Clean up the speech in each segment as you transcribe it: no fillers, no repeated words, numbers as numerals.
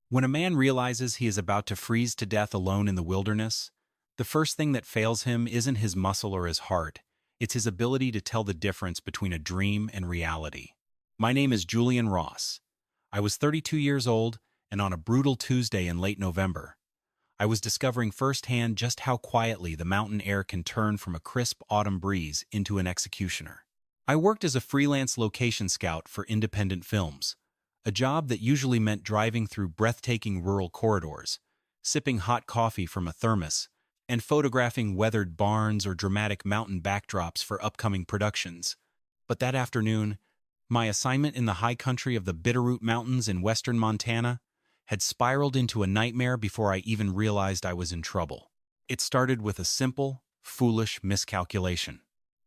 When a man realizes he is about to freeze to death alone in the wilderness, the first thing that fails him isn't his muscle or his heart, it's his ability to tell the difference between a dream and reality. My name is Julian Ross. I was 32 years old, and on a brutal Tuesday in late November, I was discovering firsthand just how quietly the mountain air can turn from a crisp autumn breeze into an executioner. I worked as a freelance location scout for independent films, a job that usually meant driving through breathtaking rural corridors, sipping hot coffee from a thermos, and photographing weathered barns or dramatic mountain backdrops for upcoming productions. But that afternoon, my assignment in the high country of the Bitterroot Mountains in western Montana had spiraled into a nightmare before I even realized I was in trouble. It started with a simple, foolish miscalculation.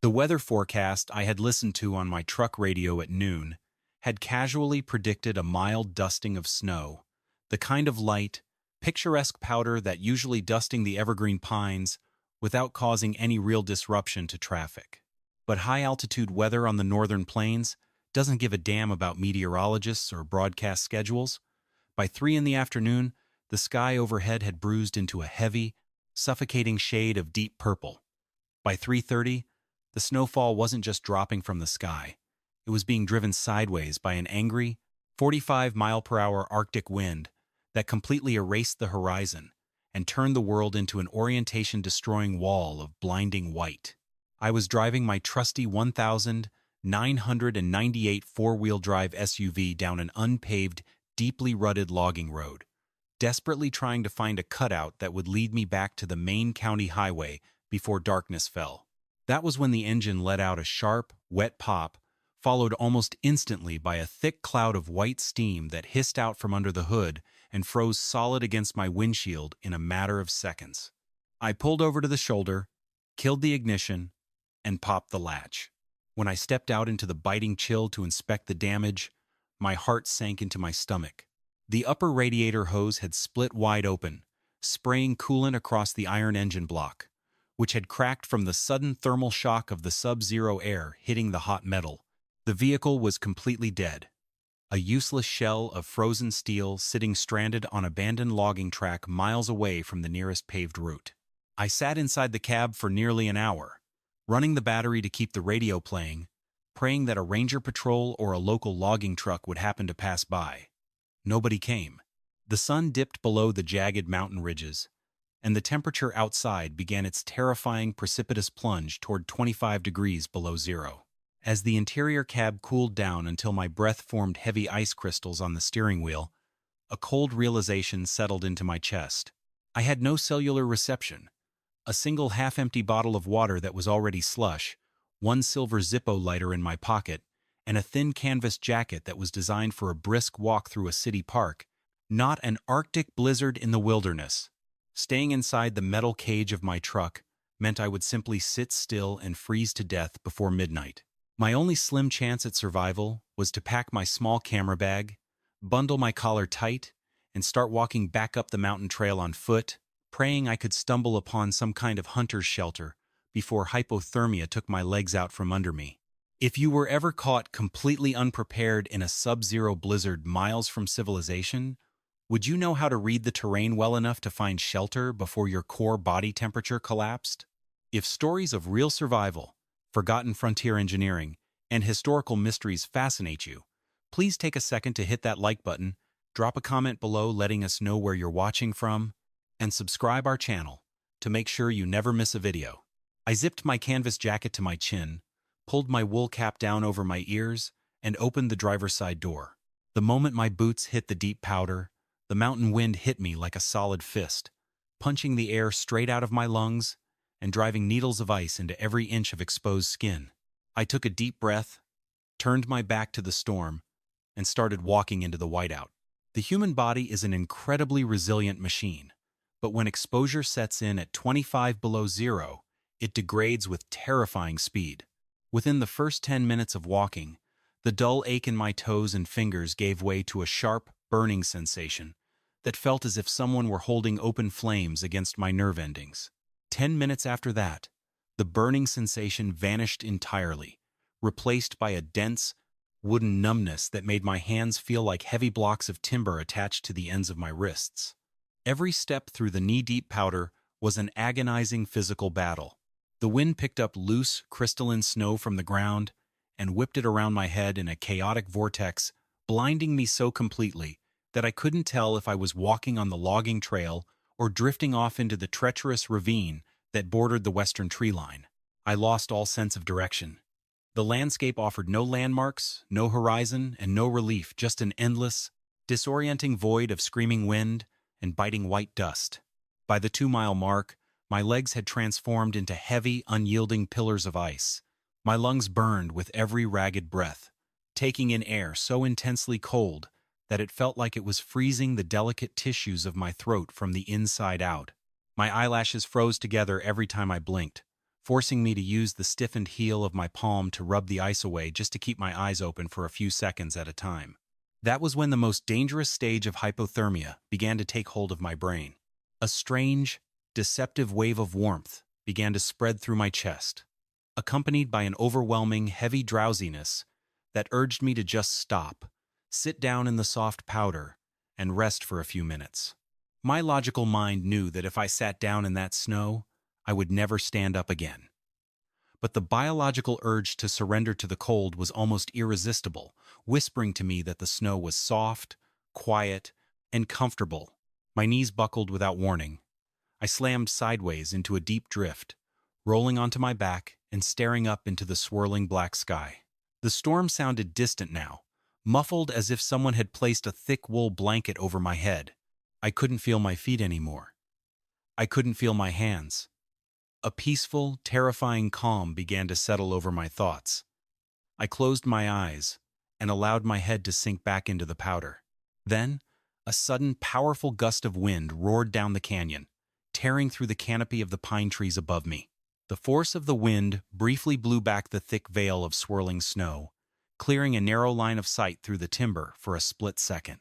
The weather forecast I had listened to on my truck radio at noon had casually predicted a mild dusting of snow, the kind of light, picturesque powder that usually dusting the evergreen pines without causing any real disruption to traffic. But high-altitude weather on the northern plains doesn't give a damn about meteorologists or broadcast schedules. By 3 in the afternoon, the sky overhead had bruised into a heavy, suffocating shade of deep purple. By 3:30, the snowfall wasn't just dropping from the sky. It was being driven sideways by an angry, 45-mile-per-hour Arctic wind that completely erased the horizon and turned the world into an orientation-destroying wall of blinding white. I was driving my trusty 1,998 four-wheel drive SUV down an unpaved, deeply rutted logging road, desperately trying to find a cutout that would lead me back to the main county highway before darkness fell. That was when the engine let out a sharp, wet pop, followed almost instantly by a thick cloud of white steam that hissed out from under the hood and froze solid against my windshield in a matter of seconds. I pulled over to the shoulder, killed the ignition, and popped the latch. When I stepped out into the biting chill to inspect the damage, my heart sank into my stomach. The upper radiator hose had split wide open, spraying coolant across the iron engine block, which had cracked from the sudden thermal shock of the sub-zero air hitting the hot metal. The vehicle was completely dead, a useless shell of frozen steel sitting stranded on abandoned logging track miles away from the nearest paved route. I sat inside the cab for nearly an hour, running the battery to keep the radio playing, praying that a ranger patrol or a local logging truck would happen to pass by. Nobody came. The sun dipped below the jagged mountain ridges, and the temperature outside began its terrifying precipitous plunge toward 25 degrees below zero. As the interior cab cooled down until my breath formed heavy ice crystals on the steering wheel, a cold realization settled into my chest. I had no cellular reception. A single half-empty bottle of water that was already slush, one silver Zippo lighter in my pocket, and a thin canvas jacket that was designed for a brisk walk through a city park, not an Arctic blizzard in the wilderness. Staying inside the metal cage of my truck meant I would simply sit still and freeze to death before midnight. My only slim chance at survival was to pack my small camera bag, bundle my collar tight, and start walking back up the mountain trail on foot, praying I could stumble upon some kind of hunter's shelter before hypothermia took my legs out from under me. If you were ever caught completely unprepared in a sub-zero blizzard miles from civilization, would you know how to read the terrain well enough to find shelter before your core body temperature collapsed? If stories of real survival, forgotten frontier engineering, and historical mysteries fascinate you, please take a second to hit that like button, drop a comment below letting us know where you're watching from, and subscribe our channel to make sure you never miss a video. I zipped my canvas jacket to my chin, pulled my wool cap down over my ears, and opened the driver's side door. The moment my boots hit the deep powder, the mountain wind hit me like a solid fist, punching the air straight out of my lungs and driving needles of ice into every inch of exposed skin. I took a deep breath, turned my back to the storm, and started walking into the whiteout. The human body is an incredibly resilient machine, but when exposure sets in at 25 below zero, it degrades with terrifying speed. Within the first 10 minutes of walking, the dull ache in my toes and fingers gave way to a sharp, burning sensation that felt as if someone were holding open flames against my nerve endings. 10 minutes after that, the burning sensation vanished entirely, replaced by a dense, wooden numbness that made my hands feel like heavy blocks of timber attached to the ends of my wrists. Every step through the knee-deep powder was an agonizing physical battle. The wind picked up loose, crystalline snow from the ground and whipped it around my head in a chaotic vortex, blinding me so completely that I couldn't tell if I was walking on the logging trail or drifting off into the treacherous ravine that bordered the western tree line. I lost all sense of direction. The landscape offered no landmarks, no horizon, and no relief, just an endless, disorienting void of screaming wind and biting white dust. By the 2-mile mark, my legs had transformed into heavy, unyielding pillars of ice. My lungs burned with every ragged breath, taking in air so intensely cold that it felt like it was freezing the delicate tissues of my throat from the inside out. My eyelashes froze together every time I blinked, forcing me to use the stiffened heel of my palm to rub the ice away just to keep my eyes open for a few seconds at a time. That was when the most dangerous stage of hypothermia began to take hold of my brain. A strange, deceptive wave of warmth began to spread through my chest, accompanied by an overwhelming, heavy drowsiness that urged me to just stop, sit down in the soft powder, and rest for a few minutes. My logical mind knew that if I sat down in that snow, I would never stand up again. But the biological urge to surrender to the cold was almost irresistible, whispering to me that the snow was soft, quiet, and comfortable. My knees buckled without warning. I slammed sideways into a deep drift, rolling onto my back and staring up into the swirling black sky. The storm sounded distant now, muffled as if someone had placed a thick wool blanket over my head. I couldn't feel my feet anymore. I couldn't feel my hands. A peaceful, terrifying calm began to settle over my thoughts. I closed my eyes and allowed my head to sink back into the powder. Then, a sudden, powerful gust of wind roared down the canyon, tearing through the canopy of the pine trees above me. The force of the wind briefly blew back the thick veil of swirling snow, clearing a narrow line of sight through the timber for a split second.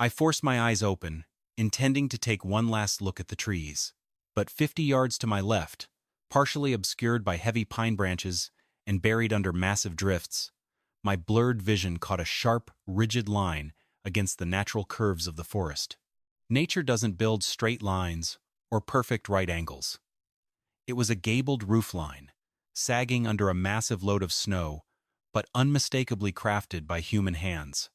I forced my eyes open, intending to take one last look at the trees. But 50 yards to my left, partially obscured by heavy pine branches and buried under massive drifts, my blurred vision caught a sharp, rigid line against the natural curves of the forest. Nature doesn't build straight lines or perfect right angles. It was a gabled roofline, sagging under a massive load of snow, but unmistakably crafted by human hands.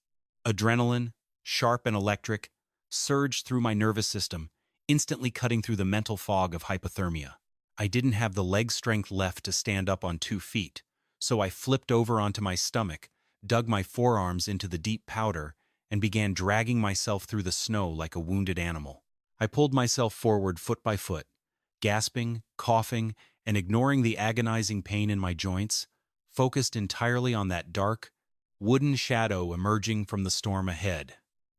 Adrenaline, sharp and electric, surged through my nervous system, instantly cutting through the mental fog of hypothermia. I didn't have the leg strength left to stand up on 2 feet, so I flipped over onto my stomach, dug my forearms into the deep powder, and began dragging myself through the snow like a wounded animal. I pulled myself forward foot by foot, gasping, coughing, and ignoring the agonizing pain in my joints, focused entirely on that dark, wooden shadow emerging from the storm ahead.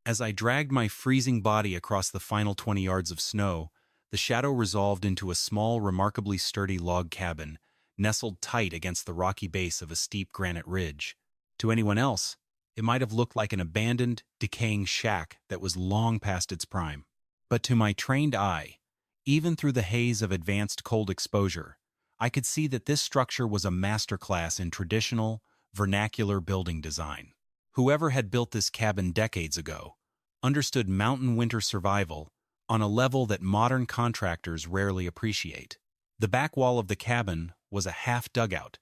As I dragged my freezing body across the final 20 yards of snow, the shadow resolved into a small, remarkably sturdy log cabin, nestled tight against the rocky base of a steep granite ridge. To anyone else, it might have looked like an abandoned, decaying shack that was long past its prime. But to my trained eye, even through the haze of advanced cold exposure, I could see that this structure was a masterclass in traditional, vernacular building design. Whoever had built this cabin decades ago understood mountain winter survival on a level that modern contractors rarely appreciate. The back wall of the cabin was a half-dugout,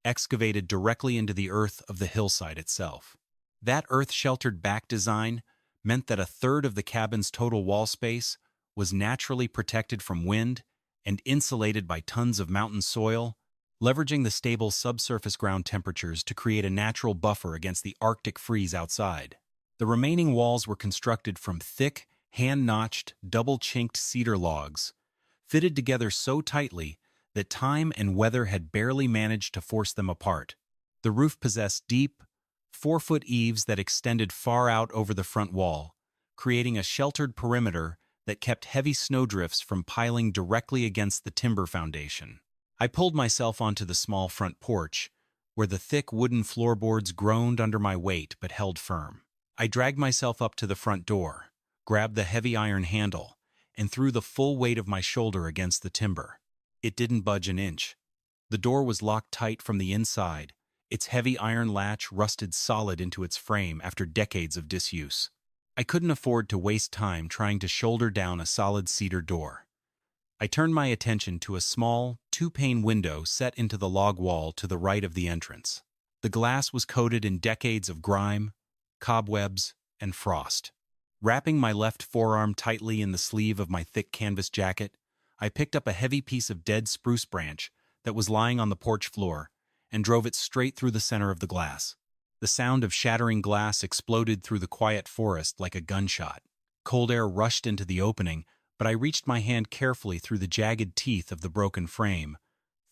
excavated directly into the earth of the hillside itself. That earth-sheltered back design meant that a third of the cabin's total wall space was naturally protected from wind and insulated by tons of mountain soil, leveraging the stable subsurface ground temperatures to create a natural buffer against the Arctic freeze outside. The remaining walls were constructed from thick, hand-notched, double-chinked cedar logs, fitted together so tightly that time and weather had barely managed to force them apart. The roof possessed deep, 4-foot eaves that extended far out over the front wall, creating a sheltered perimeter that kept heavy snowdrifts from piling directly against the timber foundation. I pulled myself onto the small front porch, where the thick wooden floorboards groaned under my weight but held firm. I dragged myself up to the front door, grabbed the heavy iron handle, and threw the full weight of my shoulder against the timber. It didn't budge an inch. The door was locked tight from the inside, Its heavy iron latch rusted solid into its frame after decades of disuse. I couldn't afford to waste time trying to shoulder down a solid cedar door. I turned my attention to a small, two-pane window set into the log wall to the right of the entrance. The glass was coated in decades of grime, cobwebs, and frost. Wrapping my left forearm tightly in the sleeve of my thick canvas jacket, I picked up a heavy piece of dead spruce branch that was lying on the porch floor and drove it straight through the center of the glass. The sound of shattering glass exploded through the quiet forest like a gunshot. Cold air rushed into the opening, but I reached my hand carefully through the jagged teeth of the broken frame,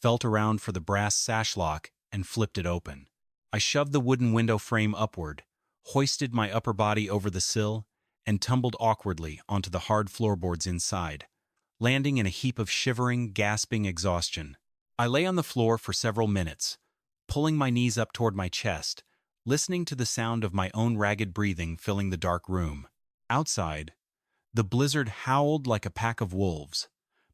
felt around for the brass sash lock, and flipped it open. I shoved the wooden window frame upward, hoisted my upper body over the sill, and tumbled awkwardly onto the hard floorboards inside, landing in a heap of shivering, gasping exhaustion. I lay on the floor for several minutes, pulling my knees up toward my chest, listening to the sound of my own ragged breathing filling the dark room. Outside, the blizzard howled like a pack of wolves,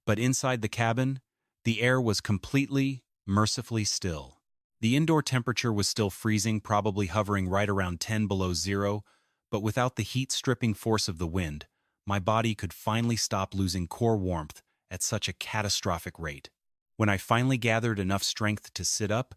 but inside the cabin, the air was completely, mercifully still. The indoor temperature was still freezing, probably hovering right around 10 below zero, but without the heat-stripping force of the wind, my body could finally stop losing core warmth at such a catastrophic rate. When I finally gathered enough strength to sit up,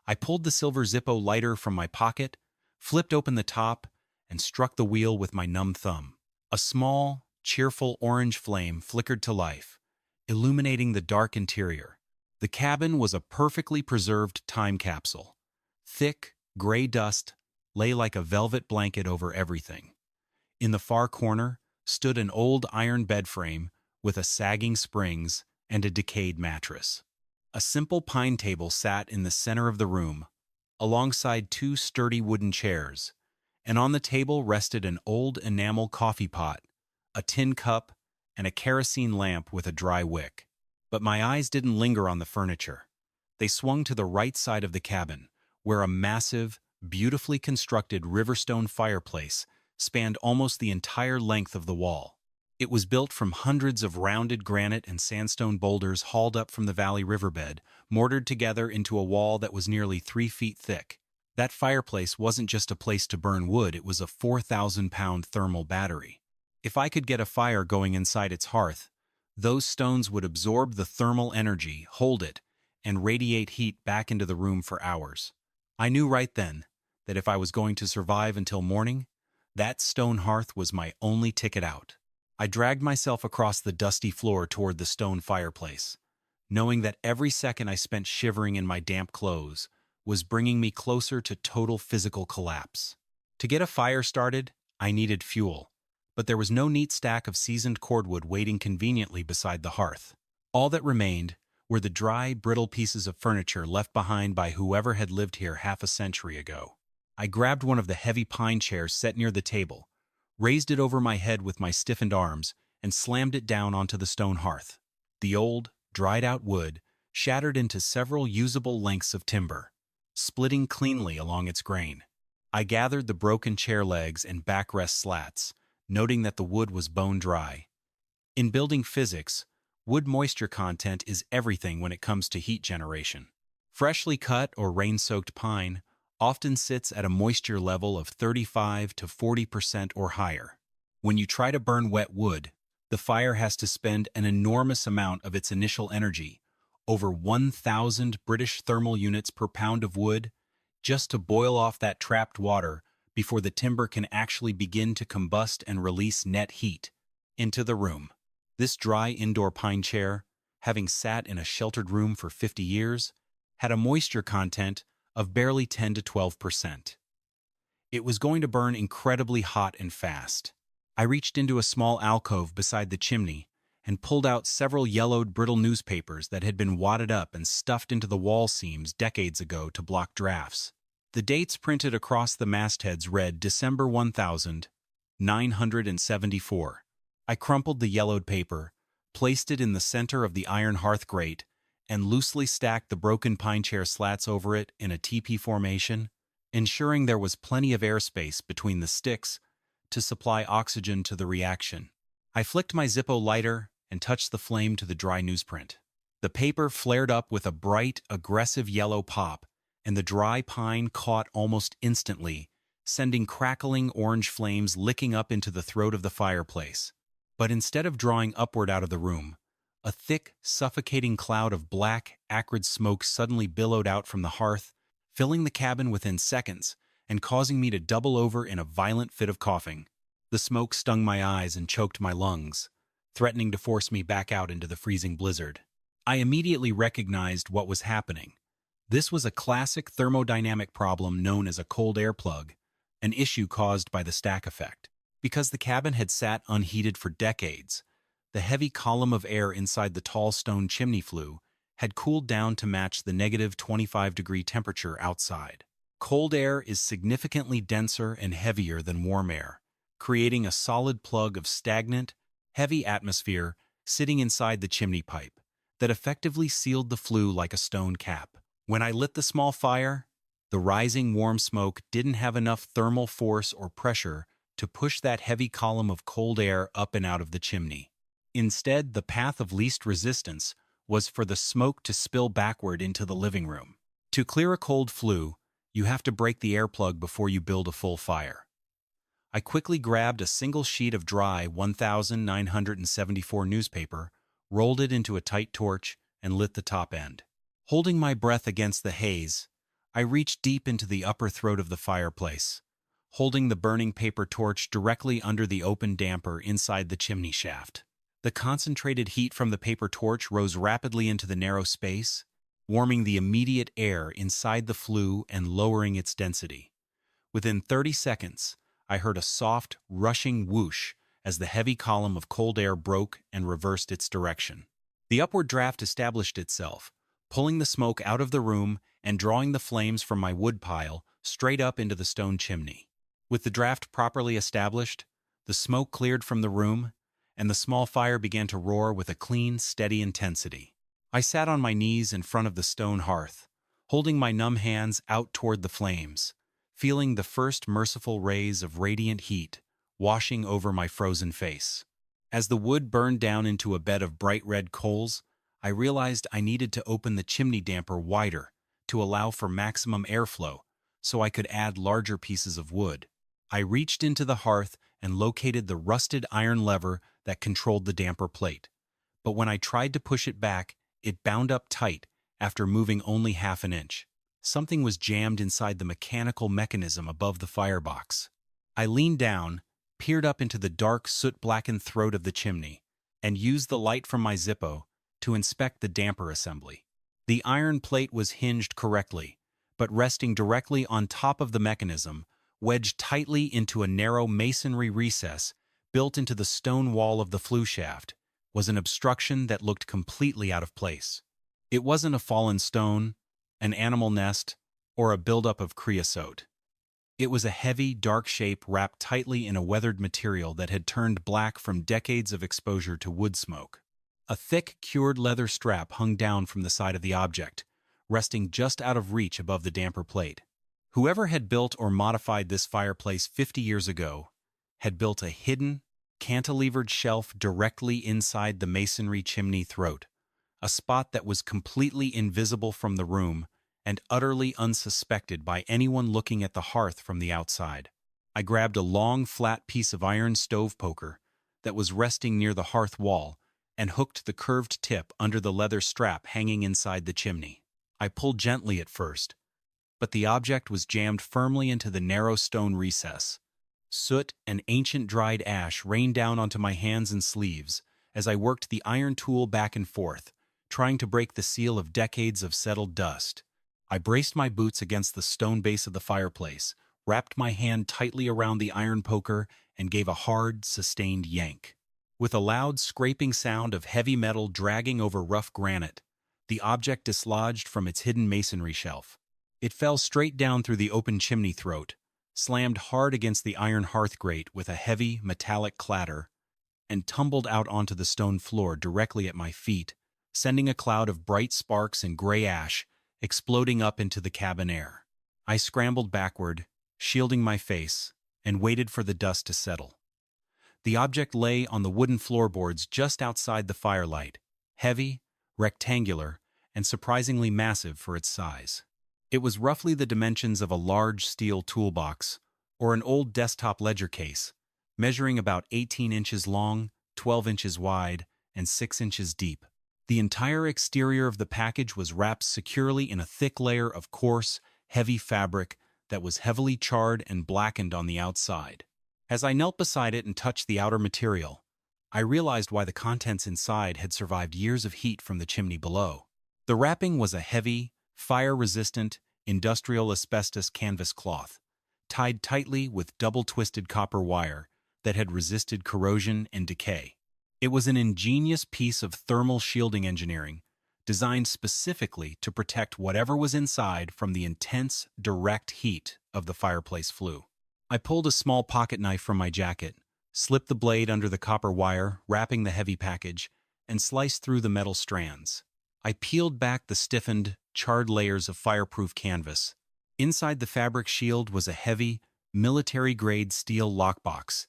I pulled the silver Zippo lighter from my pocket, flipped open the top, and struck the wheel with my numb thumb. A small, cheerful orange flame flickered to life, illuminating the dark interior. The cabin was a perfectly preserved time capsule. Thick, gray dust lay like a velvet blanket over everything. In the far corner stood an old iron bed frame with a sagging springs and a decayed mattress. A simple pine table sat in the center of the room, alongside two sturdy wooden chairs, and on the table rested an old enamel coffee pot, a tin cup, and a kerosene lamp with a dry wick. But my eyes didn't linger on the furniture. They swung to the right side of the cabin, where a massive, beautifully constructed riverstone fireplace spanned almost the entire length of the wall. It was built from hundreds of rounded granite and sandstone boulders hauled up from the valley riverbed, mortared together into a wall that was nearly 3 feet thick. That fireplace wasn't just a place to burn wood, it was a 4,000-pound thermal battery. If I could get a fire going inside its hearth, those stones would absorb the thermal energy, hold it, and radiate heat back into the room for hours. I knew right then that if I was going to survive until morning, that stone hearth was my only ticket out. I dragged myself across the dusty floor toward the stone fireplace, knowing that every second I spent shivering in my damp clothes was bringing me closer to total physical collapse. To get a fire started, I needed fuel, but there was no neat stack of seasoned cordwood waiting conveniently beside the hearth. All that remained were the dry, brittle pieces of furniture left behind by whoever had lived here half a century ago. I grabbed one of the heavy pine chairs set near the table, raised it over my head with my stiffened arms, and slammed it down onto the stone hearth. The old, dried-out wood shattered into several usable lengths of timber, splitting cleanly along its grain. I gathered the broken chair legs and backrest slats, noting that the wood was bone dry. In building physics, wood moisture content is everything when it comes to heat generation. Freshly cut or rain-soaked pine often sits at a moisture level of 35 to 40% or higher. When you try to burn wet wood, the fire has to spend an enormous amount of its initial energy, over 1,000 British thermal units per pound of wood, just to boil off that trapped water before the timber can actually begin to combust and release net heat into the room. This dry indoor pine chair, having sat in a sheltered room for 50 years, had a moisture content of barely 10 to 12%. It was going to burn incredibly hot and fast. I reached into a small alcove beside the chimney and pulled out several yellowed, brittle newspapers that had been wadded up and stuffed into the wall seams decades ago to block drafts. The dates printed across the mastheads read December 1974. I crumpled the yellowed paper, placed it in the center of the iron hearth grate, and loosely stacked the broken pine chair slats over it in a teepee formation, ensuring there was plenty of airspace between the sticks to supply oxygen to the reaction. I flicked my Zippo lighter and touched the flame to the dry newsprint. The paper flared up with a bright, aggressive yellow pop and the dry pine caught almost instantly, sending crackling orange flames licking up into the throat of the fireplace. But instead of drawing upward out of the room, a thick, suffocating cloud of black, acrid smoke suddenly billowed out from the hearth, filling the cabin within seconds and causing me to double over in a violent fit of coughing. The smoke stung my eyes and choked my lungs, threatening to force me back out into the freezing blizzard. I immediately recognized what was happening. This was a classic thermodynamic problem known as a cold air plug, an issue caused by the stack effect. Because the cabin had sat unheated for decades, the heavy column of air inside the tall stone chimney flue had cooled down to match the negative 25-degree temperature outside. Cold air is significantly denser and heavier than warm air, creating a solid plug of stagnant, heavy atmosphere sitting inside the chimney pipe that effectively sealed the flue like a stone cap. When I lit the small fire, the rising warm smoke didn't have enough thermal force or pressure to push that heavy column of cold air up and out of the chimney. Instead, the path of least resistance was for the smoke to spill backward into the living room. To clear a cold flue, you have to break the air plug before you build a full fire. I quickly grabbed a single sheet of dry 1974 newspaper, rolled it into a tight torch, and lit the top end. Holding my breath against the haze, I reached deep into the upper throat of the fireplace, holding the burning paper torch directly under the open damper inside the chimney shaft. The concentrated heat from the paper torch rose rapidly into the narrow space, warming the immediate air inside the flue and lowering its density. Within 30 seconds, I heard a soft, rushing whoosh as the heavy column of cold air broke and reversed its direction. The upward draft established itself, pulling the smoke out of the room and drawing the flames from my wood pile straight up into the stone chimney. With the draft properly established, the smoke cleared from the room, and the small fire began to roar with a clean, steady intensity. I sat on my knees in front of the stone hearth, holding my numb hands out toward the flames, feeling the first merciful rays of radiant heat washing over my frozen face. As the wood burned down into a bed of bright red coals, I realized I needed to open the chimney damper wider to allow for maximum airflow so I could add larger pieces of wood. I reached into the hearth and located the rusted iron lever that controlled the damper plate. But when I tried to push it back, it bound up tight after moving only half an inch. Something was jammed inside the mechanical mechanism above the firebox. I leaned down, peered up into the dark, soot-blackened throat of the chimney, and used the light from my Zippo to inspect the damper assembly. The iron plate was hinged correctly, but resting directly on top of the mechanism, wedged tightly into a narrow masonry recess built into the stone wall of the flue shaft, was an obstruction that looked completely out of place. It wasn't a fallen stone, an animal nest, or a buildup of creosote. It was a heavy, dark shape wrapped tightly in a weathered material that had turned black from decades of exposure to wood smoke. A thick, cured leather strap hung down from the side of the object, resting just out of reach above the damper plate. Whoever had built or modified this fireplace 50 years ago had built a hidden, cantilevered shelf directly inside the masonry chimney throat, a spot that was completely invisible from the room and utterly unsuspected by anyone looking at the hearth from the outside. I grabbed a long, flat piece of iron stove poker that was resting near the hearth wall and hooked the curved tip under the leather strap hanging inside the chimney. I pulled gently at first, but the object was jammed firmly into the narrow stone recess. Soot and ancient dried ash rained down onto my hands and sleeves as I worked the iron tool back and forth, trying to break the seal of decades of settled dust. I braced my boots against the stone base of the fireplace, wrapped my hand tightly around the iron poker, and gave a hard, sustained yank. With a loud scraping sound of heavy metal dragging over rough granite, the object dislodged from its hidden masonry shelf. It fell straight down through the open chimney throat, slammed hard against the iron hearth grate with a heavy, metallic clatter, and tumbled out onto the stone floor directly at my feet, sending a cloud of bright sparks and gray ash exploding up into the cabin air. I scrambled backward, shielding my face, and waited for the dust to settle. The object lay on the wooden floorboards just outside the firelight, heavy, rectangular, and surprisingly massive for its size. It was roughly the dimensions of a large steel toolbox or an old desktop ledger case, measuring about 18 inches long, 12 inches wide, and 6 inches deep. The entire exterior of the package was wrapped securely in a thick layer of coarse, heavy fabric that was heavily charred and blackened on the outside. As I knelt beside it and touched the outer material, I realized why the contents inside had survived years of heat from the chimney below. The wrapping was a heavy, fire-resistant, industrial asbestos canvas cloth, tied tightly with double-twisted copper wire that had resisted corrosion and decay. It was an ingenious piece of thermal shielding engineering, designed specifically to protect whatever was inside from the intense, direct heat of the fireplace flue. I pulled a small pocket knife from my jacket, slipped the blade under the copper wire, wrapping the heavy package, and sliced through the metal strands. I peeled back the stiffened, charred layers of fireproof canvas. Inside the fabric shield was a heavy, military-grade steel lockbox,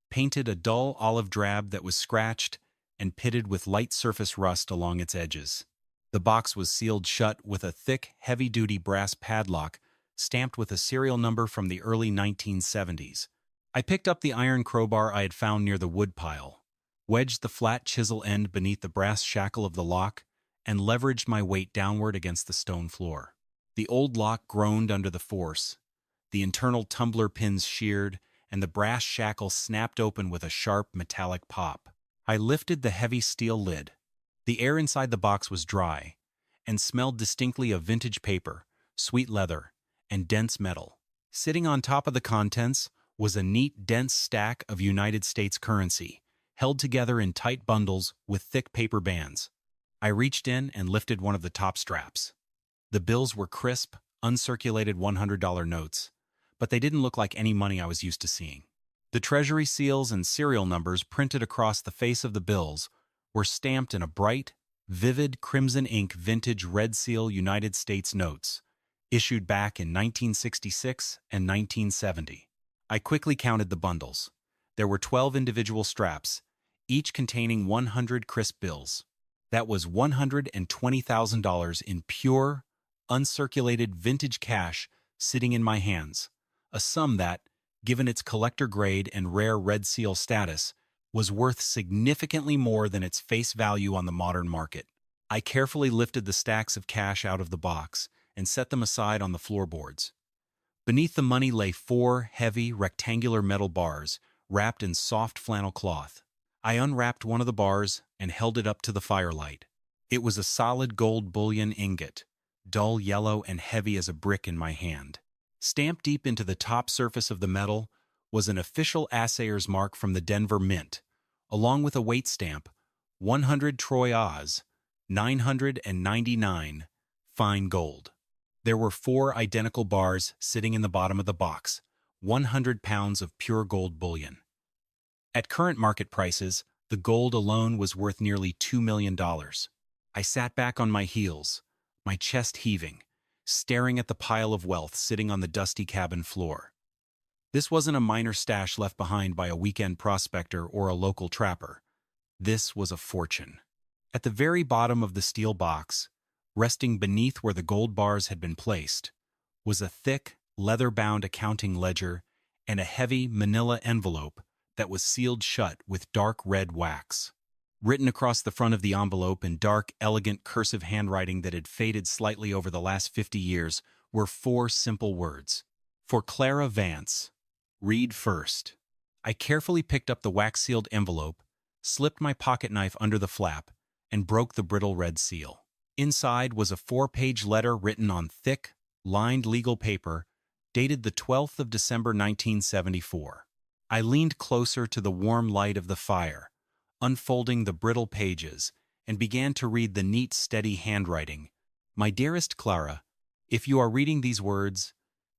painted a dull olive drab that was scratched and pitted with light surface rust along its edges. The box was sealed shut with a thick, heavy-duty brass padlock stamped with a serial number from the early 1970s. I picked up the iron crowbar I had found near the wood pile, wedged the flat chisel end beneath the brass shackle of the lock, and leveraged my weight downward against the stone floor. The old lock groaned under the force, the internal tumbler pins sheared, and the brass shackle snapped open with a sharp metallic pop. I lifted the heavy steel lid. The air inside the box was dry, and smelled distinctly of vintage paper, sweet leather, and dense metal. Sitting on top of the contents was a neat, dense stack of United States currency, held together in tight bundles with thick paper bands. I reached in and lifted one of the top straps. The bills were crisp, uncirculated $100 notes, but they didn't look like any money I was used to seeing. The treasury seals and serial numbers printed across the face of the bills were stamped in a bright, vivid crimson ink vintage red seal United States notes, issued back in 1966 and 1970. I quickly counted the bundles. There were 12 individual straps, each containing 100 crisp bills. That was $120,000 in pure, uncirculated vintage cash sitting in my hands, a sum that, given its collector grade and rare red seal status, was worth significantly more than its face value on the modern market. I carefully lifted the stacks of cash out of the box and set them aside on the floorboards. Beneath the money lay 4 heavy, rectangular metal bars wrapped in soft flannel cloth. I unwrapped one of the bars and held it up to the firelight. It was a solid gold bullion ingot, dull yellow and heavy as a brick in my hand. Stamped deep into the top surface of the metal was an official assayer's mark from the Denver Mint, along with a weight stamp, 100 Troy Oz, 999, fine gold. There were 4 identical bars sitting in the bottom of the box, 100 pounds of pure gold bullion. At current market prices, the gold alone was worth nearly $2 million. I sat back on my heels, my chest heaving, staring at the pile of wealth sitting on the dusty cabin floor. This wasn't a minor stash left behind by a weekend prospector or a local trapper. This was a fortune. At the very bottom of the steel box, resting beneath where the gold bars had been placed, was a thick, leather-bound accounting ledger and a heavy manila envelope that was sealed shut with dark red wax. Written across the front of the envelope in dark, elegant cursive handwriting that had faded slightly over the last 50 years were 4 simple words. For Clara Vance, read first. I carefully picked up the wax-sealed envelope, slipped my pocket knife under the flap, and broke the brittle red seal. Inside was a 4-page letter written on thick, lined legal paper, dated the 12th of December 1974. I leaned closer to the warm light of the fire, unfolding the brittle pages, and began to read the neat, steady handwriting. My dearest Clara, if you are reading these words,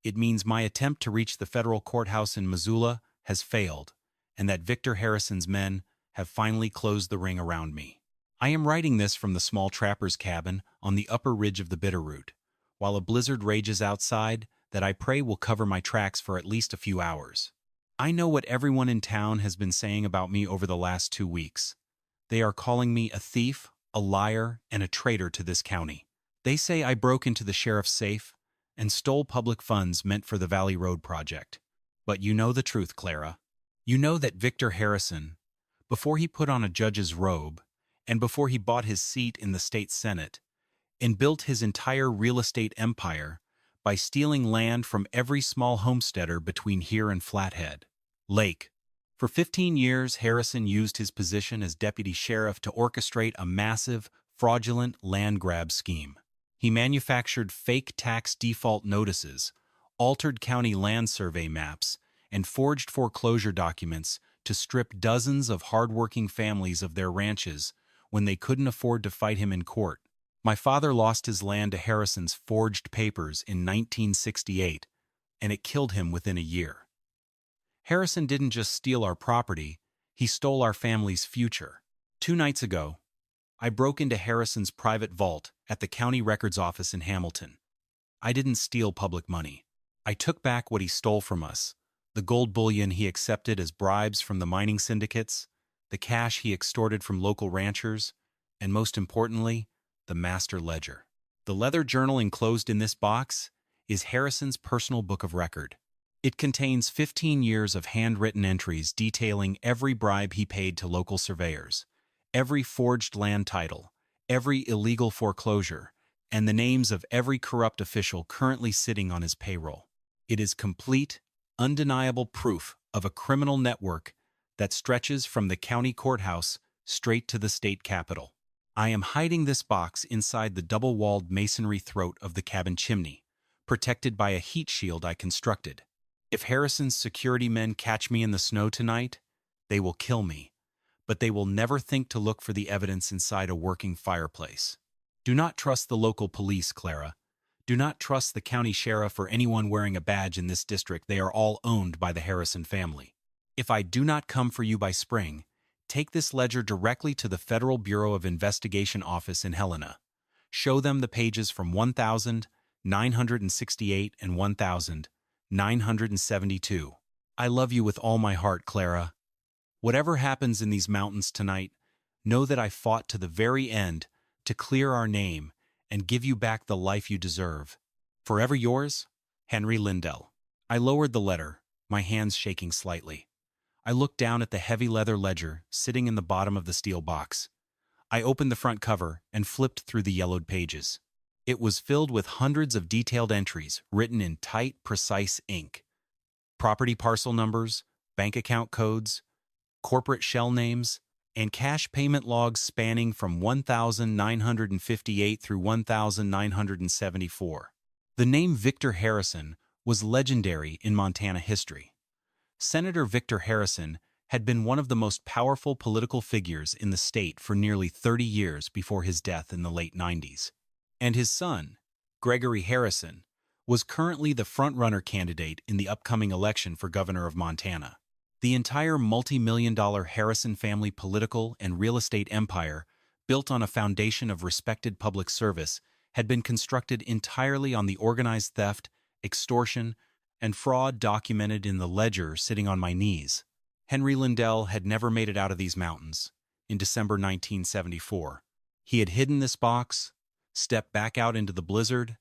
it means my attempt to reach the federal courthouse in Missoula has failed, and that Victor Harrison's men have finally closed the ring around me. I am writing this from the small trapper's cabin on the upper ridge of the Bitterroot, while a blizzard rages outside that I pray will cover my tracks for at least a few hours. I know what everyone in town has been saying about me over the last 2 weeks. They are calling me a thief, a liar, and a traitor to this county. They say I broke into the sheriff's safe, and stole public funds meant for the Valley Road project. But you know the truth, Clara. You know that Victor Harrison, before he put on a judge's robe, and before he bought his seat in the state senate, and built his entire real estate empire by stealing land from every small homesteader between here and Flathead Lake. For 15 years, Harrison used his position as deputy sheriff to orchestrate a massive, fraudulent land grab scheme. He manufactured fake tax default notices, altered county land survey maps, and forged foreclosure documents to strip dozens of hardworking families of their ranches when they couldn't afford to fight him in court. My father lost his land to Harrison's forged papers in 1968, and it killed him within a year. Harrison didn't just steal our property, he stole our family's future. 2 nights ago, I broke into Harrison's private vault at the county records office in Hamilton. I didn't steal public money. I took back what he stole from us, the gold bullion he accepted as bribes from the mining syndicates, the cash he extorted from local ranchers, and most importantly, the master ledger. The leather journal enclosed in this box is Harrison's personal book of record. It contains 15 years of handwritten entries detailing every bribe he paid to local surveyors, every forged land title, every illegal foreclosure, and the names of every corrupt official currently sitting on his payroll. It is complete, undeniable proof of a criminal network that stretches from the county courthouse straight to the state capitol. I am hiding this box inside the double-walled masonry throat of the cabin chimney, protected by a heat shield I constructed. If Harrison's security men catch me in the snow tonight, they will kill me, but they will never think to look for the evidence inside a working fireplace. Do not trust the local police, Clara. Do not trust the county sheriff or anyone wearing a badge in this district. They are all owned by the Harrison family. If I do not come for you by spring, take this ledger directly to the Federal Bureau of Investigation office in Helena. Show them the pages from 1,968 and 1,972. I love you with all my heart, Clara. Whatever happens in these mountains tonight, know that I fought to the very end to clear our name and give you back the life you deserve. Forever yours, Henry Lindell. I lowered the letter, my hands shaking slightly. I looked down at the heavy leather ledger sitting in the bottom of the steel box. I opened the front cover and flipped through the yellowed pages. It was filled with hundreds of detailed entries written in tight, precise ink. Property parcel numbers, bank account codes, corporate shell names, and cash payment logs spanning from 1,958 through 1,974. The name Victor Harrison was legendary in Montana history. Senator Victor Harrison had been one of the most powerful political figures in the state for nearly 30 years before his death in the late 90s. And his son, Gregory Harrison, was currently the front-runner candidate in the upcoming election for governor of Montana. The entire multi-million-dollar Harrison family political and real estate empire, built on a foundation of respected public service, had been constructed entirely on the organized theft, extortion, and fraud documented in the ledger sitting on my knees. Henry Lindell had never made it out of these mountains. In December 1974, he had hidden this box, stepped back out into the blizzard,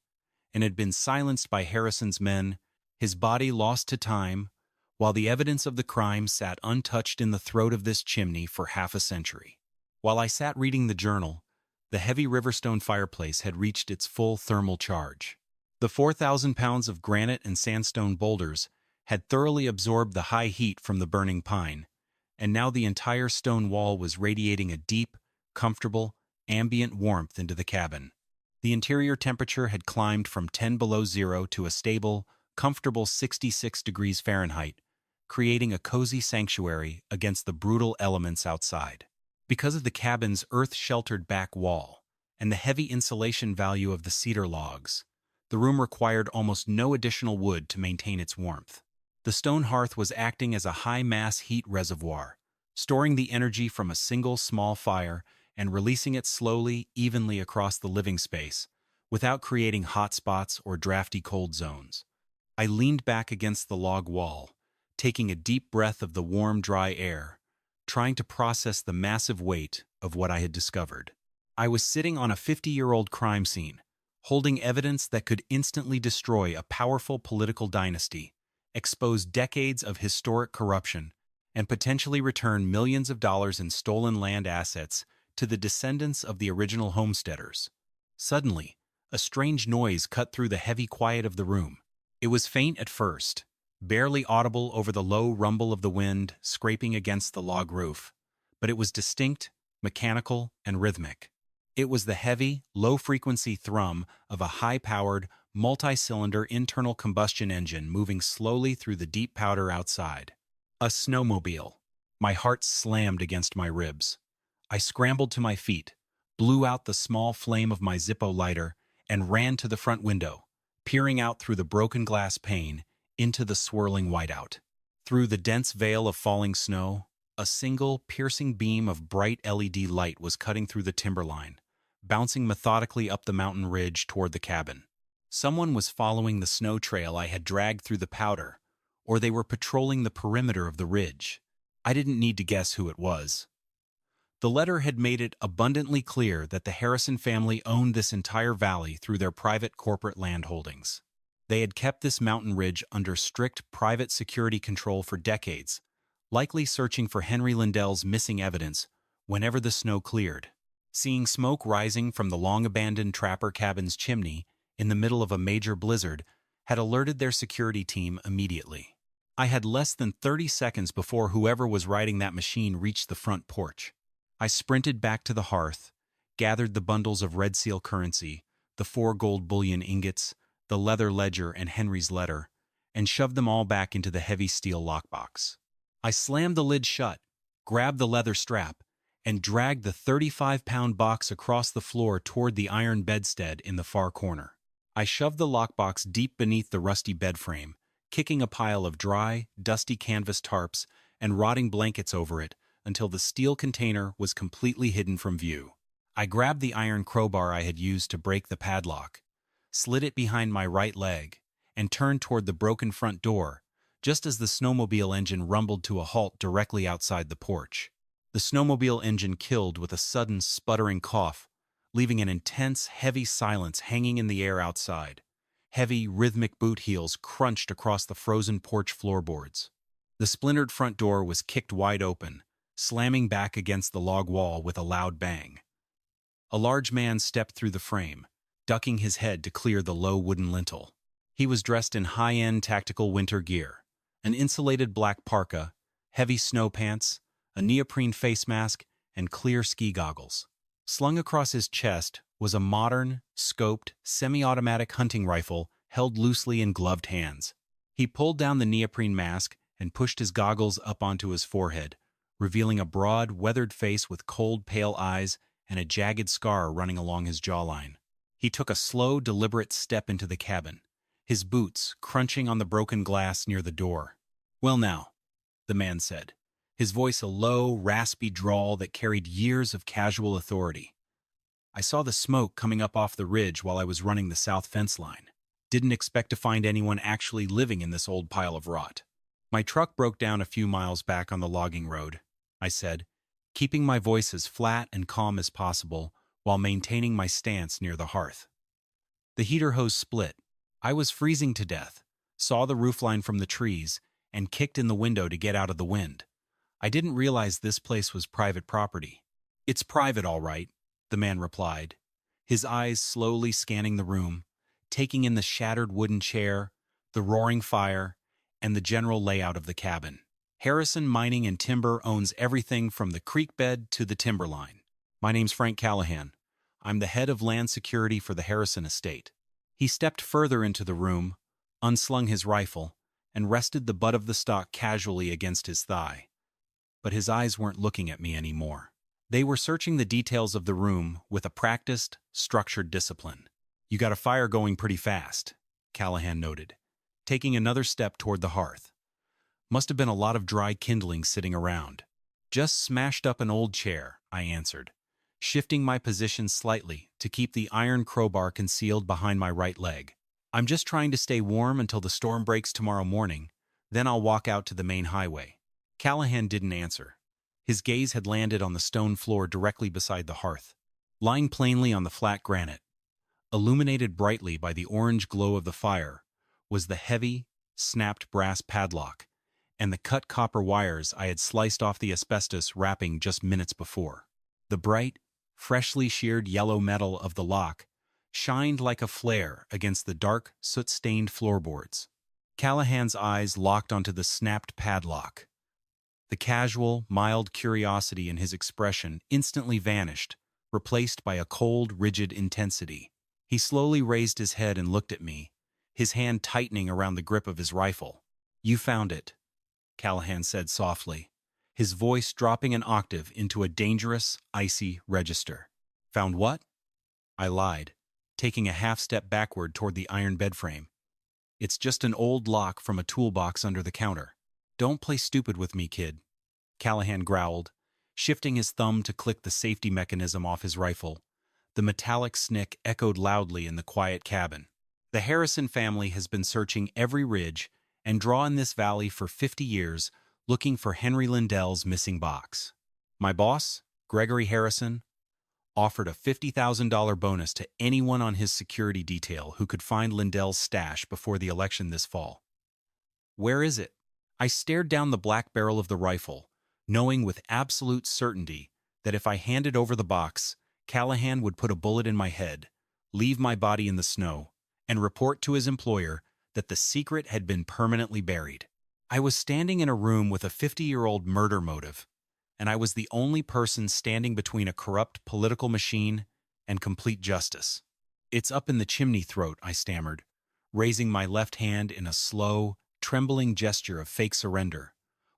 and had been silenced by Harrison's men, his body lost to time, while the evidence of the crime sat untouched in the throat of this chimney for half a century. While I sat reading the journal, the heavy riverstone fireplace had reached its full thermal charge. The 4,000 pounds of granite and sandstone boulders had thoroughly absorbed the high heat from the burning pine, and now the entire stone wall was radiating a deep, comfortable, ambient warmth into the cabin. The interior temperature had climbed from 10 below zero to a stable, comfortable 66 degrees Fahrenheit, creating a cozy sanctuary against the brutal elements outside. Because of the cabin's earth-sheltered back wall and the heavy insulation value of the cedar logs, the room required almost no additional wood to maintain its warmth. The stone hearth was acting as a high-mass heat reservoir, storing the energy from a single small fire and releasing it slowly, evenly across the living space, without creating hot spots or drafty cold zones. I leaned back against the log wall, taking a deep breath of the warm, dry air, trying to process the massive weight of what I had discovered. I was sitting on a 50-year-old crime scene, holding evidence that could instantly destroy a powerful political dynasty, expose decades of historic corruption, and potentially return millions of dollars in stolen land assets to the descendants of the original homesteaders. Suddenly, a strange noise cut through the heavy quiet of the room. It was faint at first, barely audible over the low rumble of the wind scraping against the log roof, but it was distinct, mechanical, and rhythmic. It was the heavy, low-frequency thrum of a high-powered, multi-cylinder internal combustion engine moving slowly through the deep powder outside. A snowmobile. My heart slammed against my ribs. I scrambled to my feet, blew out the small flame of my Zippo lighter, and ran to the front window, peering out through the broken glass pane into the swirling whiteout. Through the dense veil of falling snow, a single, piercing beam of bright LED light was cutting through the timberline, bouncing methodically up the mountain ridge toward the cabin. Someone was following the snow trail I had dragged through the powder, or they were patrolling the perimeter of the ridge. I didn't need to guess who it was. The letter had made it abundantly clear that the Harrison family owned this entire valley through their private corporate land holdings. They had kept this mountain ridge under strict private security control for decades, likely searching for Henry Lindell's missing evidence whenever the snow cleared. Seeing smoke rising from the long-abandoned trapper cabin's chimney in the middle of a major blizzard had alerted their security team immediately. I had less than 30 seconds before whoever was riding that machine reached the front porch. I sprinted back to the hearth, gathered the bundles of Red Seal currency, the 4 gold bullion ingots, the leather ledger and Henry's letter, and shoved them all back into the heavy steel lockbox. I slammed the lid shut, grabbed the leather strap, and dragged the 35-pound box across the floor toward the iron bedstead in the far corner. I shoved the lockbox deep beneath the rusty bed frame, kicking a pile of dry, dusty canvas tarps and rotting blankets over it until the steel container was completely hidden from view. I grabbed the iron crowbar I had used to break the padlock, slid it behind my right leg, and turned toward the broken front door, just as the snowmobile engine rumbled to a halt directly outside the porch. The snowmobile engine killed with a sudden sputtering cough, leaving an intense, heavy silence hanging in the air outside. Heavy, rhythmic boot heels crunched across the frozen porch floorboards. The splintered front door was kicked wide open, slamming back against the log wall with a loud bang. A large man stepped through the frame, ducking his head to clear the low wooden lintel. He was dressed in high-end tactical winter gear, an insulated black parka, heavy snow pants, a neoprene face mask, and clear ski goggles. Slung across his chest was a modern, scoped, semi-automatic hunting rifle held loosely in gloved hands. He pulled down the neoprene mask and pushed his goggles up onto his forehead, revealing a broad, weathered face with cold, pale eyes and a jagged scar running along his jawline. He took a slow, deliberate step into the cabin, his boots crunching on the broken glass near the door. "Well now," the man said, his voice a low, raspy drawl that carried years of casual authority. "I saw the smoke coming up off the ridge while I was running the south fence line. Didn't expect to find anyone actually living in this old pile of rot. My truck broke down a few miles back on the logging road," I said, keeping my voice as flat and calm as possible while maintaining my stance near the hearth. The heater hose split. I was freezing to death, saw the roofline from the trees, and kicked in the window to get out of the wind. I didn't realize this place was private property. "It's private, all right," the man replied, his eyes slowly scanning the room, taking in the shattered wooden chair, the roaring fire, and the general layout of the cabin. "Harrison Mining and Timber owns everything from the creek bed to the timberline. My name's Frank Callahan. I'm the head of land security for the Harrison estate." He stepped further into the room, unslung his rifle, and rested the butt of the stock casually against his thigh. But his eyes weren't looking at me anymore. They were searching the details of the room with a practiced, structured discipline. "You got a fire going pretty fast," Callahan noted, taking another step toward the hearth. "Must have been a lot of dry kindling sitting around." "Just smashed up an old chair," I answered, shifting my position slightly to keep the iron crowbar concealed behind my right leg. "I'm just trying to stay warm until the storm breaks tomorrow morning, then I'll walk out to the main highway." Callahan didn't answer. His gaze had landed on the stone floor directly beside the hearth. Lying plainly on the flat granite, illuminated brightly by the orange glow of the fire, was the heavy, snapped brass padlock and the cut copper wires I had sliced off the asbestos wrapping just minutes before. The bright, freshly sheared yellow metal of the lock shined like a flare against the dark, soot-stained floorboards. Callahan's eyes locked onto the snapped padlock. The casual, mild curiosity in his expression instantly vanished, replaced by a cold, rigid intensity. He slowly raised his head and looked at me, his hand tightening around the grip of his rifle. "You found it," Callahan said softly, his voice dropping an octave into a dangerous, icy register. "Found what?" I lied, taking a half-step backward toward the iron bedframe. "It's just an old lock from a toolbox under the counter. Don't play stupid with me, kid," Callahan growled, shifting his thumb to click the safety mechanism off his rifle. The metallic snick echoed loudly in the quiet cabin. "The Harrison family has been searching every ridge and draw in this valley for 50 years looking for Henry Lindell's missing box. My boss, Gregory Harrison, offered a $50,000 bonus to anyone on his security detail who could find Lindell's stash before the election this fall." "Where is it?" I stared down the black barrel of the rifle, knowing with absolute certainty that if I handed over the box, Callahan would put a bullet in my head, leave my body in the snow, and report to his employer that the secret had been permanently buried. I was standing in a room with a 50-year-old murder motive, and I was the only person standing between a corrupt political machine and complete justice. "It's up in the chimney throat," I stammered, raising my left hand in a slow, trembling gesture of fake surrender,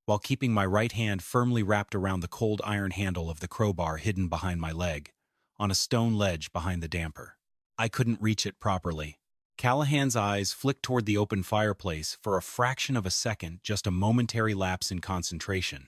while keeping my right hand firmly wrapped around the cold iron handle of the crowbar hidden behind my leg, on a stone ledge behind the damper. I couldn't reach it properly. Callahan's eyes flicked toward the open fireplace for a fraction of a second, just a momentary lapse in concentration.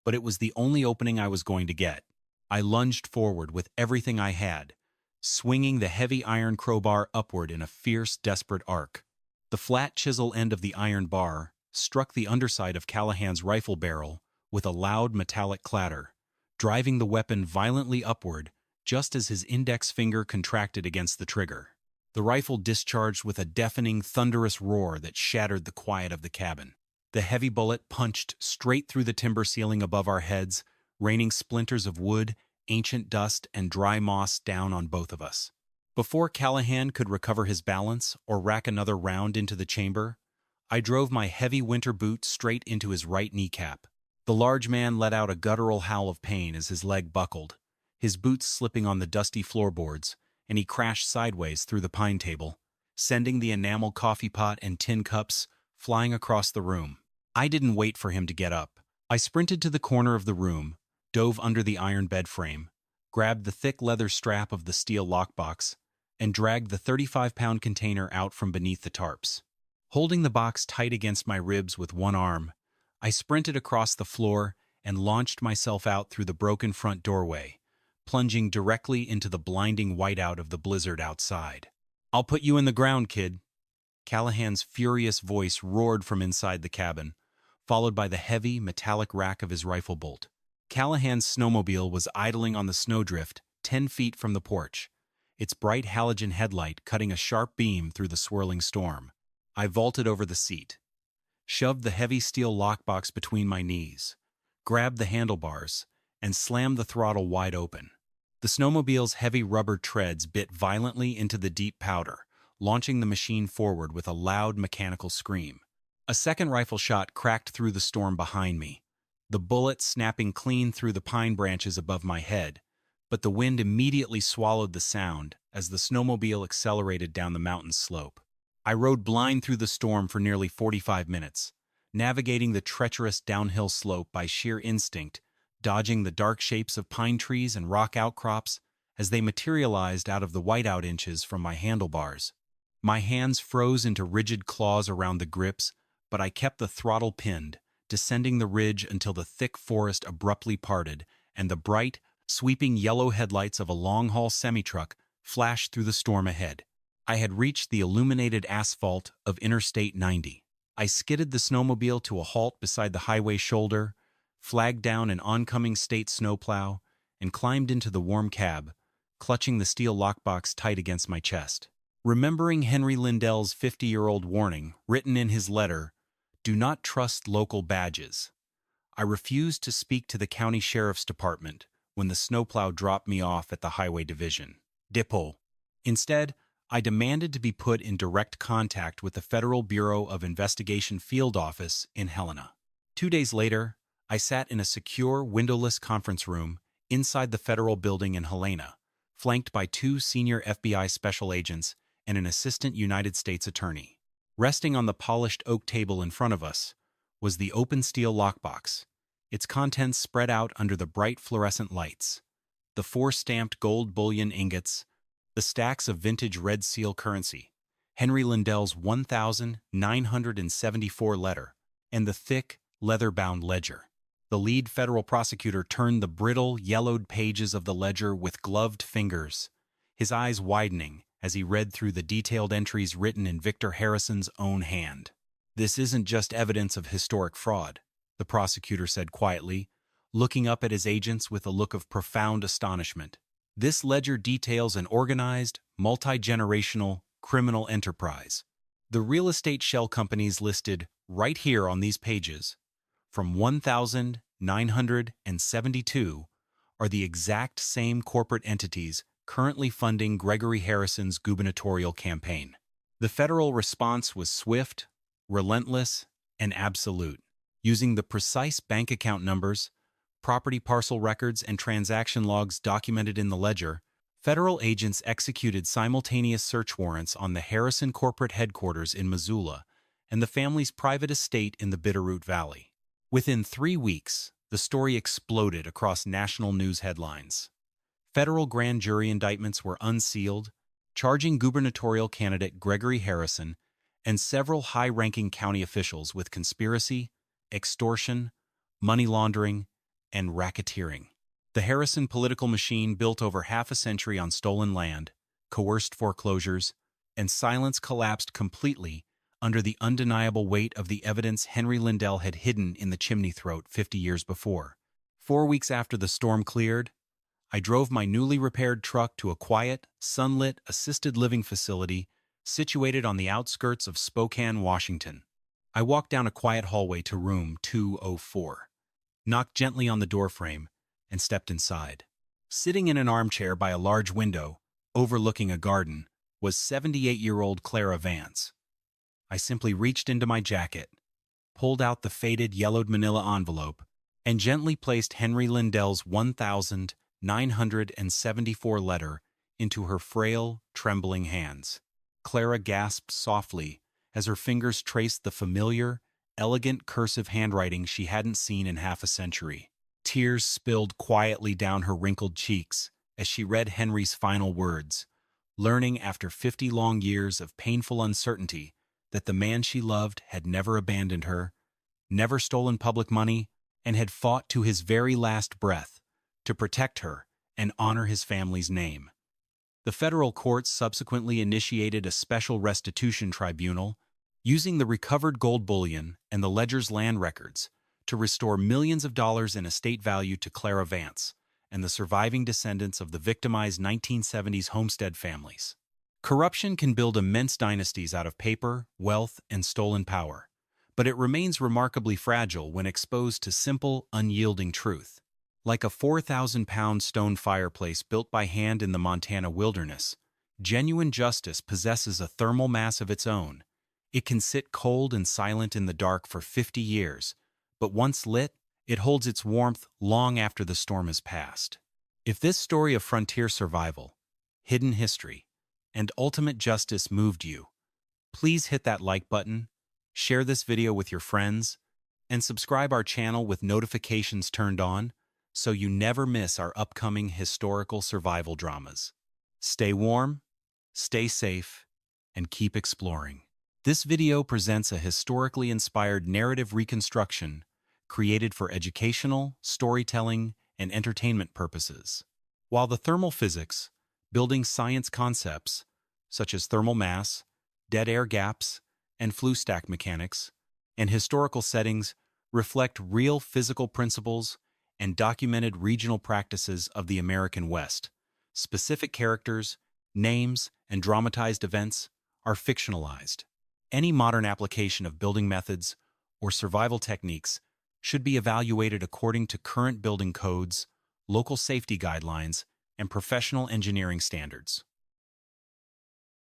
But it was the only opening I was going to get. I lunged forward with everything I had, swinging the heavy iron crowbar upward in a fierce, desperate arc. The flat chisel end of the iron bar struck the underside of Callahan's rifle barrel with a loud metallic clatter, driving the weapon violently upward just as his index finger contracted against the trigger. The rifle discharged with a deafening, thunderous roar that shattered the quiet of the cabin. The heavy bullet punched straight through the timber ceiling above our heads, raining splinters of wood, ancient dust, and dry moss down on both of us. Before Callahan could recover his balance or rack another round into the chamber, I drove my heavy winter boot straight into his right kneecap. The large man let out a guttural howl of pain as his leg buckled, his boots slipping on the dusty floorboards, and he crashed sideways through the pine table, sending the enamel coffee pot and tin cups flying across the room. I didn't wait for him to get up. I sprinted to the corner of the room, dove under the iron bed frame, grabbed the thick leather strap of the steel lockbox, and dragged the 35-pound container out from beneath the tarps. Holding the box tight against my ribs with one arm, I sprinted across the floor and launched myself out through the broken front doorway, plunging directly into the blinding whiteout of the blizzard outside. "I'll put you in the ground, kid." Callahan's furious voice roared from inside the cabin, followed by the heavy, metallic rack of his rifle bolt. Callahan's snowmobile was idling on the snowdrift 10 feet from the porch, its bright halogen headlight cutting a sharp beam through the swirling storm. I vaulted over the seat, shoved the heavy steel lockbox between my knees, grabbed the handlebars, and slammed the throttle wide open. The snowmobile's heavy rubber treads bit violently into the deep powder, launching the machine forward with a loud mechanical scream. A second rifle shot cracked through the storm behind me, the bullet snapping clean through the pine branches above my head, but the wind immediately swallowed the sound as the snowmobile accelerated down the mountain slope. I rode blind through the storm for nearly 45 minutes, navigating the treacherous downhill slope by sheer instinct, dodging the dark shapes of pine trees and rock outcrops as they materialized out of the whiteout inches from my handlebars. My hands froze into rigid claws around the grips, but I kept the throttle pinned, descending the ridge until the thick forest abruptly parted and the bright, sweeping yellow headlights of a long-haul semi-truck flashed through the storm ahead. I had reached the illuminated asphalt of Interstate 90. I skidded the snowmobile to a halt beside the highway shoulder, flagged down an oncoming state snowplow, and climbed into the warm cab, clutching the steel lockbox tight against my chest. Remembering Henry Lindell's 50-year-old warning, written in his letter, "Do not trust local badges," I refused to speak to the county sheriff's department when the snowplow dropped me off at the highway division depot. Instead, I demanded to be put in direct contact with the Federal Bureau of Investigation field office in Helena. 2 days later, I sat in a secure, windowless conference room inside the federal building in Helena, flanked by 2 senior FBI special agents and an assistant United States attorney. Resting on the polished oak table in front of us was the open steel lockbox, its contents spread out under the bright fluorescent lights. The 4 stamped gold bullion ingots, the stacks of vintage red seal currency, Henry Lindell's 1,974 letter, and the thick, leather-bound ledger. The lead federal prosecutor turned the brittle, yellowed pages of the ledger with gloved fingers, his eyes widening as he read through the detailed entries written in Victor Harrison's own hand. "This isn't just evidence of historic fraud," the prosecutor said quietly, looking up at his agents with a look of profound astonishment. "This ledger details an organized, multi-generational criminal enterprise. The real estate shell companies listed right here on these pages, from 1,972, are the exact same corporate entities currently funding Gregory Harrison's gubernatorial campaign." The federal response was swift, relentless, and absolute. Using the precise bank account numbers, property parcel records, and transaction logs documented in the ledger, federal agents executed simultaneous search warrants on the Harrison corporate headquarters in Missoula and the family's private estate in the Bitterroot Valley. Within 3 weeks, the story exploded across national news headlines. Federal grand jury indictments were unsealed, charging gubernatorial candidate Gregory Harrison and several high-ranking county officials with conspiracy, extortion, money laundering, and racketeering. The Harrison political machine, built over half a century on stolen land, coerced foreclosures, and silence, collapsed completely under the undeniable weight of the evidence Henry Lindell had hidden in the chimney throat 50 years before. 4 weeks after the storm cleared, I drove my newly repaired truck to a quiet, sunlit, assisted living facility situated on the outskirts of Spokane, Washington. I walked down a quiet hallway to room 204, knocked gently on the doorframe, and stepped inside. Sitting in an armchair by a large window, overlooking a garden, was 78-year-old Clara Vance. I simply reached into my jacket, pulled out the faded, yellowed manila envelope, and gently placed Henry Lindell's 1,974 letter into her frail, trembling hands. Clara gasped softly as her fingers traced the familiar, elegant cursive handwriting she hadn't seen in half a century. Tears spilled quietly down her wrinkled cheeks as she read Henry's final words, learning after 50 long years of painful uncertainty that the man she loved had never abandoned her, never stolen public money, and had fought to his very last breath to protect her and honor his family's name. The federal courts subsequently initiated a special restitution tribunal using the recovered gold bullion and the ledger's land records to restore millions of dollars in estate value to Clara Vance and the surviving descendants of the victimized 1970s homestead families. Corruption can build immense dynasties out of paper, wealth, and stolen power, but it remains remarkably fragile when exposed to simple, unyielding truth. Like a 4,000-pound stone fireplace built by hand in the Montana wilderness, genuine justice possesses a thermal mass of its own. It can sit cold and silent in the dark for 50 years, but once lit, it holds its warmth long after the storm has passed. If this story of frontier survival, hidden history, and ultimate justice moved you, please hit that like button, share this video with your friends, and subscribe our channel with notifications turned on so you never miss our upcoming historical survival dramas. Stay warm, stay safe, and keep exploring. This video presents a historically inspired narrative reconstruction created for educational, storytelling, and entertainment purposes. While the thermal physics, building science concepts, such as thermal mass, dead air gaps, and flue stack mechanics, and historical settings reflect real physical principles and documented regional practices of the American West, Specific characters, names, and dramatized events are fictionalized. Any modern application of building methods or survival techniques should be evaluated according to current building codes, local safety guidelines, and professional engineering standards.